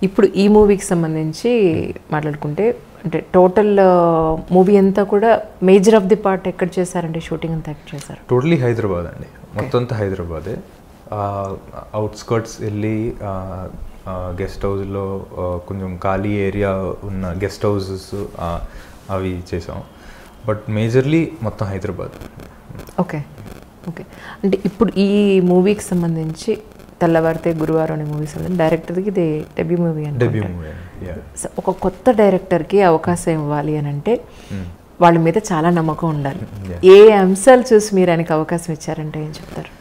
ఇప్పుడు ఈ మూవీకి సంబంధించి మాట్లాడుకుంటే అంటే టోటల్ మూవీ అంతా కూడా మేజర్ ఆఫ్ ది పార్ట్ ఎక్కడ చేశారంటే షూటింగ్ అంతా ఎక్కడ చేశారు? టోటలీ హైదరాబాద్ అండి, మొత్తం అంతా హైదరాబాదే. అవుట్స్కర్ట్స్ వెళ్ళి గెస్ట్ హౌస్లో కొంచెం ఖాళీ ఏరియా ఉన్న గెస్ట్ హౌసెస్ అవి చేసాం. బట్ మేజర్లీ మొత్తం హైదరాబాద్. Okay okay. అంటే ఇప్పుడు ఈ మూవీకి సంబంధించి తెల్లవారితే గురువారం అనే మూవీ సంబంధించి డైరెక్టర్కి ఇది డెబ్యూ మూవీ అంటే ఒక కొత్త డైరెక్టర్కి అవకాశం ఇవ్వాలి అని అంటే వాళ్ళ మీద చాలా నమ్మకం ఉండాలి. ఏ అంశాలు చూసి మీరు ఆయనకి అవకాశం ఇచ్చారంటే ఏం చెప్తారు?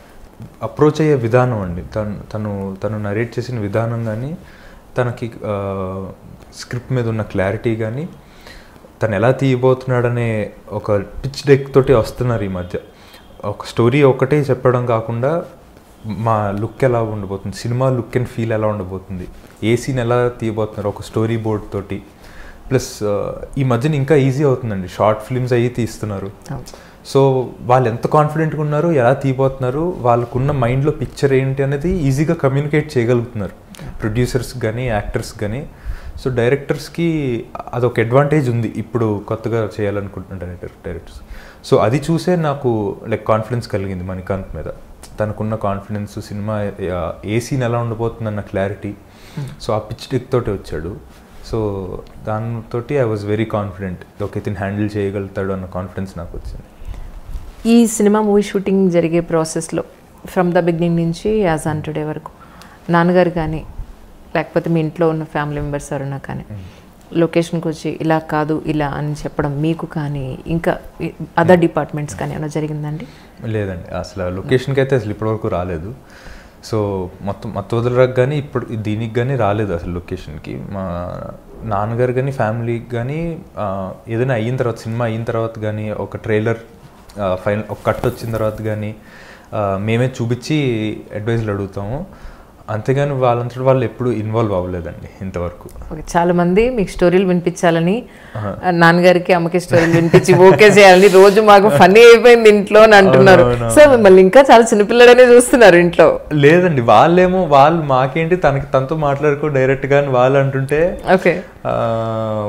అప్రోచ్ అయ్యే విధానం అండి, తను నరేట్ చేసిన విధానం కానీ, తనకి స్క్రిప్ట్ మీద ఉన్న క్లారిటీ కానీ, తను ఎలా తీయబోతున్నాడనే ఒక పిచ్ డెక్ తోటి వస్తున్నారు ఈ మధ్య. ఒక స్టోరీ ఒకటే చెప్పడం కాకుండా మా లుక్ ఎలా ఉండబోతుంది, సినిమా లుక్ అండ్ ఫీల్ ఎలా ఉండబోతుంది, ఏ సీన్ ఎలా తీయబోతున్నారు ఒక స్టోరీ బోర్డ్ తోటి. ప్లస్ ఈ మధ్యన ఇంకా ఈజీ అవుతుందండి, షార్ట్ ఫిల్మ్స్ అయ్యి తీస్తున్నారు. సో వాళ్ళు ఎంత కాన్ఫిడెంట్గా ఉన్నారు, ఎలా తీయబోతున్నారు, వాళ్ళకున్న మైండ్లో పిక్చర్ ఏంటి అనేది ఈజీగా కమ్యూనికేట్ చేయగలుగుతున్నారు ప్రొడ్యూసర్స్ కానీ యాక్టర్స్ కానీ. సో డైరెక్టర్స్కి అదొక అడ్వాంటేజ్ ఉంది ఇప్పుడు కొత్తగా చేయాలనుకుంటున్న డైరెక్టర్స్. సో అది చూసే నాకు లైక్ కాన్ఫిడెన్స్ కలిగింది మణికాంత్ మీద. తనకున్న కాన్ఫిడెన్స్, సినిమా ఏ సీన్ ఎలా ఉండబోతుందన్న క్లారిటీ. సో ఆ పిచ్ డెక్ తోటి వచ్చాడు. సో దాంతో I was very confident, okay ఇతను హ్యాండిల్ చేయగలుగుతాడు అన్న కాన్ఫిడెన్స్ నాకు వచ్చింది. ఈ సినిమా మూవీ షూటింగ్ జరిగే ప్రాసెస్లో ఫ్రమ్ ద బిగినింగ్ నుంచి యాజ్ ఆన్ టుడే వరకు నాన్నగారు కానీ లేకపోతే మీ ఇంట్లో ఉన్న ఫ్యామిలీ మెంబర్స్ ఎవరైనా కానీ లొకేషన్కి వచ్చి ఇలా కాదు ఇలా అని చెప్పడం మీకు కానీ ఇంకా అదర్ డిపార్ట్మెంట్స్ కానీ ఏమైనా జరిగిందండి? లేదండి, అసలు లొకేషన్కి అయితే అసలు ఇప్పటివరకు రాలేదు. సో మొత్తం వదలరకు కానీ ఇప్పుడు దీనికి కానీ రాలేదు అసలు లొకేషన్కి. మా నాన్నగారు కానీ ఫ్యామిలీకి కానీ ఏదైనా అయిన తర్వాత, సినిమా అయిన తర్వాత కానీ, ఒక ట్రైలర్ ఫైనల్ ఒక కట్ వచ్చిన తర్వాత కానీ మేమే చూపించి అడ్వైజ్లు అడుగుతాము. అంతేగాని వాళ్ళంతటి వాళ్ళు ఎప్పుడు ఇన్వాల్వ్ అవ్వలేదండి ఇంతవరకు. చాలా మంది మీకు స్టోరీలు వినిపించాలని, నాన్నగారికి అమ్మకి స్టోరీలు వినిపించి ఓకే చేయాలని, రోజు మాకు ఫన్నీ అయిపోయింది ఇంట్లో అని అంటున్నారు. సో మిమ్మల్ని ఇంకా చాలా చిన్నపిల్లడనే చూస్తున్నారు ఇంట్లో. లేదండి, వాళ్ళు మాకేంటి తనతో మాట్లాడుకో డైరెక్ట్ గా అని వాళ్ళు అంటుంటే, ఓకే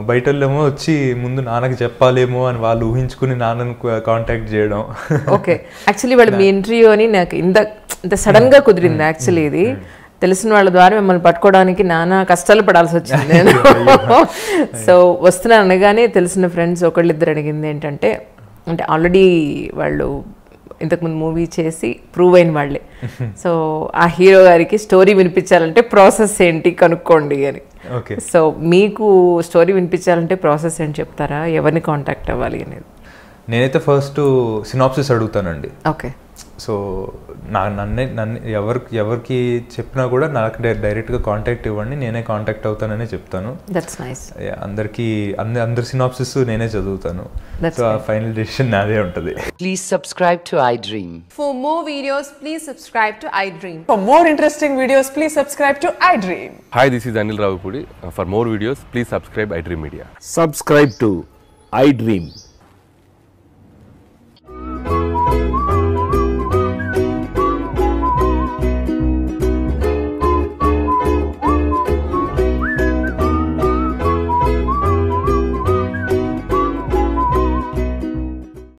బయట వాళ్ళేమో వచ్చి ముందు నాన్నకి చెప్పాలేమో అని వాళ్ళు ఊహించుకుని నాన్నను కాంటాక్ట్ చేయడం. ఓకే, యాక్చువల్లీ వాళ్ళు మీ ఇంటర్వ్యూ అని నాకు ఇంత సడన్ గా కుదిరింది. యాక్చువల్లీ ఇది తెలిసిన వాళ్ళ ద్వారా మిమ్మల్ని పట్టుకోవడానికి నానా కష్టాలు పడాల్సి వచ్చింది నేను. సో వస్తున్నాను అనగానే తెలిసిన ఫ్రెండ్స్ ఒకళ్ళిద్దరు అడిగింది ఏంటంటే, అంటే ఆల్రెడీ వాళ్ళు ఇంతకుముందు మూవీ చేసి ప్రూవ్ అయిన వాళ్ళే. సో ఆ హీరో గారికి స్టోరీ వినిపించాలంటే ప్రాసెస్ ఏంటి కనుక్కోండి అని. సో మీకు స్టోరీ వినిపించాలంటే ప్రాసెస్ ఏంటి చెప్తారా? ఎవరిని కాంటాక్ట్ అవ్వాలి అనేది? నేనైతే ఫస్ట్ సినాప్సిస్ అడుగుతానండి. ఓకే. సో నన్ను ఎవరికి చెప్పినా కూడా నాకు డైరెక్ట్గా కాంటాక్ట్ ఇవ్వండి, నేనే కాంటాక్ట్ అవుతాననే చెప్తాను. That's nice. అందరికి అందరి సినాప్సిస్ నేనే చదువుతాను. సో ఆ ఫైనల్ డెసిషన్ నాదే ఉంటుంది. Please subscribe to iDream. For more videos, please subscribe to iDream. For more interesting videos, please subscribe to iDream. Hi, this is Anil Ravipudi. For more videos, please subscribe iDream Media. Subscribe to iDream.